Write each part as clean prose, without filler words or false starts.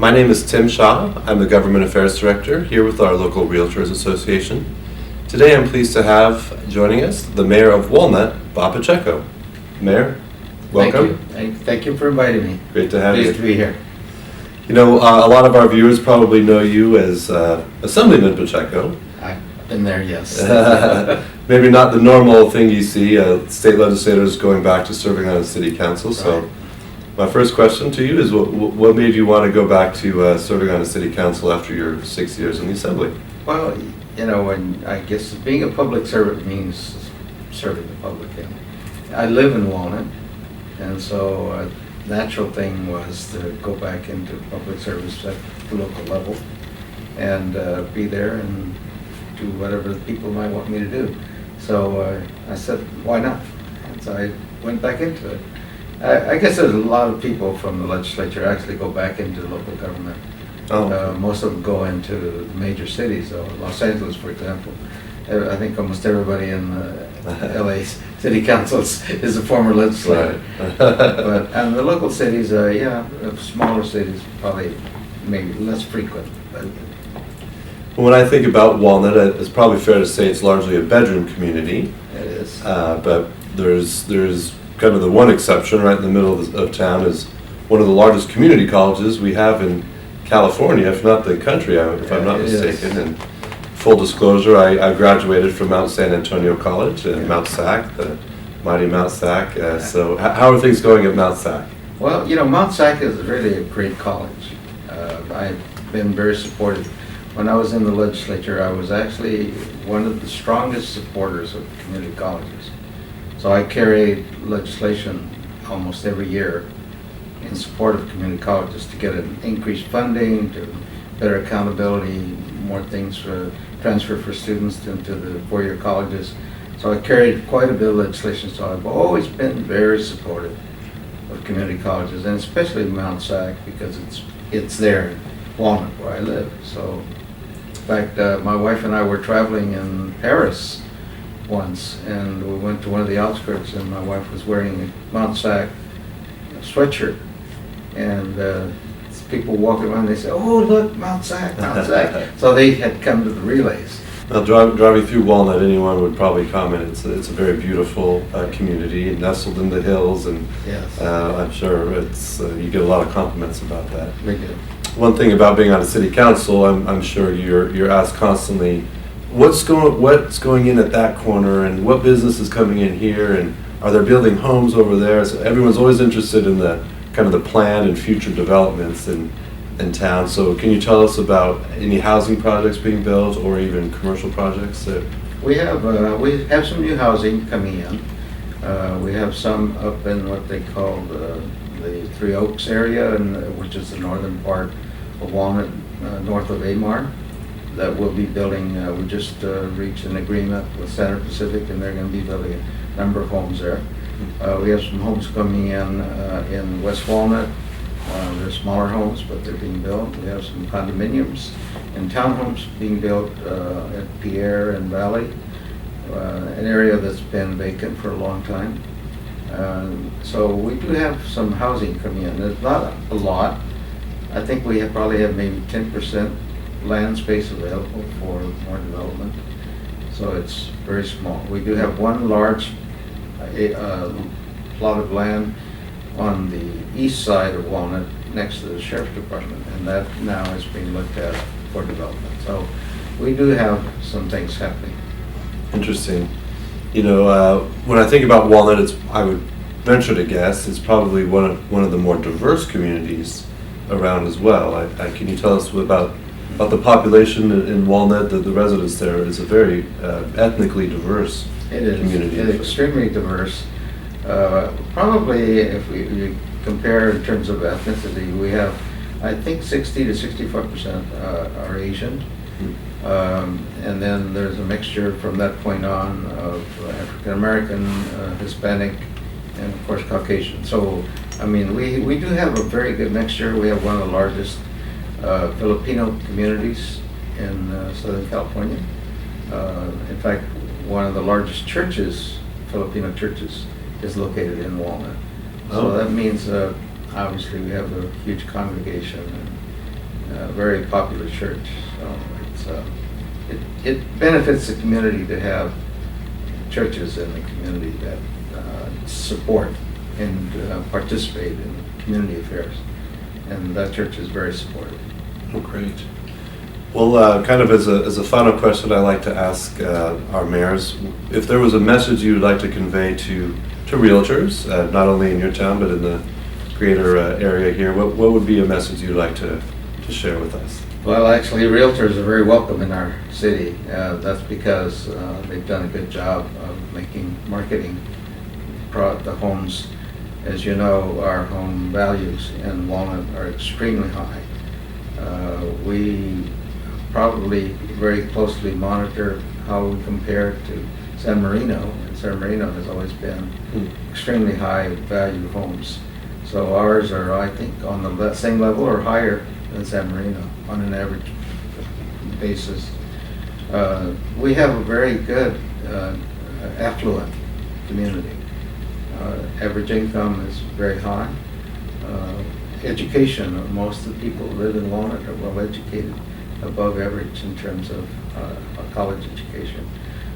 My name is Tim Shaw. I'm the Government Affairs Director here with our local Realtors Association. Today I'm pleased to have joining us the Mayor of Walnut, Bob Pacheco. Mayor, welcome. Thank you for inviting me. Great to have you. Pleased to be here. You know, a lot of our viewers probably know you as Assemblyman Pacheco. I've been there, yes. Maybe not the normal thing you see, state legislators going back to serving on a city council. So Right. my first question to you is what made you want to go back to serving on a city council after your 6 years in the Assembly? Well, you know, and I guess being a public servant means serving the public. And I live in Walnut, and so a natural thing was to go back into public service at the local level and be there and do whatever the people might want me to do. So I said, why not? And so I went back into it. I guess there's a lot of people from the legislature actually go back into local government. Oh. Most of them go into the major cities, Los Angeles, for example. I think almost everybody in LA City Council is a former legislator. Right. And the local cities, smaller cities, probably maybe less frequent. But When I think about Walnut, it's probably fair to say it's largely a bedroom community. it is. But there's kind of the one exception right in the middle of town is one of the largest community colleges we have in California, if not the country, if I'm not It mistaken. is. And full disclosure, I graduated from Mount San Antonio College and Mount SAC, the mighty Mount SAC. So how are things going at Mount SAC? Well, you know, Mount SAC is really a great college. I've been very supportive. When I was in the legislature, I was actually one of the strongest supporters of community colleges. So I carried legislation almost every year in support of community colleges to get an increased funding, to better accountability, more things for transfer for students into the four-year colleges. So I carried quite a bit of legislation, so I've always been very supportive of community colleges, and especially Mount SAC, because it's there in Walnut where I live. So, in fact, my wife and I were traveling in Paris once, and we went to one of the outskirts, and my wife was wearing a Mount SAC sweatshirt, and people walking around, they said, "Oh, look, Mount SAC, Mount SAC." So they had come to the relays. Now, driving through Walnut, anyone would probably comment it's a very beautiful community, nestled in the hills, and Yes, I'm sure you get a lot of compliments about that. we do. One thing about being on a city council, I'm sure you're asked constantly, what's going in at that corner, and what business is coming in here, and are they building homes over there? So everyone's always interested in the kind of the planned and future developments in town. So can you tell us about any housing projects being built or even commercial projects that? We have some new housing coming in. We have some up in what they call the Three Oaks area, which is the northern part of Walnut, north of Amar, that we'll be building. We just reached an agreement with Center Pacific, and they're going to be building a number of homes there. We have some homes coming in West Walnut. They're smaller homes, but they're being built. We have some condominiums and townhomes being built at Pierre and Valley, an area that's been vacant for a long time. So we do have some housing coming in. There's not a lot. I think we probably have maybe 10% land space available for more development. So it's very small. We do have one large plot of land on the east side of Walnut next to the Sheriff's Department, and that now is being looked at for development. So we do have some things happening. Interesting. You know, when I think about Walnut, I would venture to guess it's probably one of the more diverse communities around as well. Can you tell us about the population in Walnut? The residents there is a very ethnically diverse community. It is extremely diverse. Probably, if we compare in terms of ethnicity, we have, I think, 60 to 65% are Asian. And then there's a mixture from that point on of African American, Hispanic, and of course Caucasian. So, I mean, we do have a very good mixture. We have one of the largest Filipino communities in Southern California. In fact, one of the largest churches, Filipino churches, is located in Walnut. So that means obviously we have a huge congregation, very popular church. So it benefits the community to have churches in the community that support and participate in community affairs. And that church is very supportive. Oh, great. Well, kind of as a final question, I like to ask our mayors, if there was a message you'd like to convey to realtors, not only in your town, but in the greater area here, what would be a message you'd like to share with us? Well, actually, realtors are very welcome in our city. That's because they've done a good job of marketing the homes. As you know, our home values in Walnut are extremely high. We probably very closely monitor how we compare to San Marino, and San Marino has always been extremely high value homes. So ours are, I think, on the same level or higher than San Marino on an average basis. We have a very good affluent community. Average income is very high. Education, most of the people who live in Walnut are well educated, above average in terms of a college education.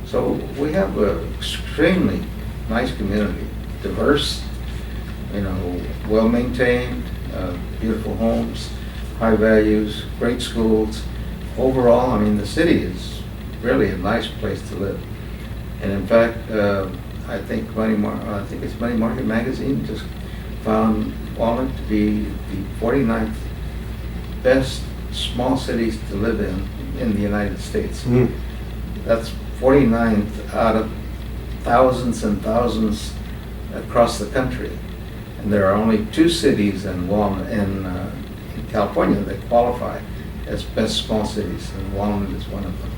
So we have an extremely nice community, diverse, well maintained, beautiful homes, high values, great schools. Overall, I mean, the city is really a nice place to live. And in fact, I think it's Money Market Magazine just found Walnut to be the 49th best small cities to live in the United States. That's 49th out of thousands and thousands across the country. And there are only 2 cities in California that qualify as best small cities, and Walnut is one of them.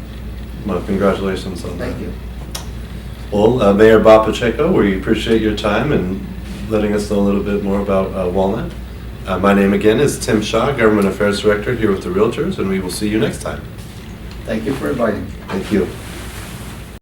Well, congratulations on that. Thank you. Well, Mayor Bob Pacheco, we appreciate your time and letting us know a little bit more about Walnut. My name again is Tim Shaw, Government Affairs Director here with the Realtors, and we will see you next time. Thank you for inviting me. Thank you.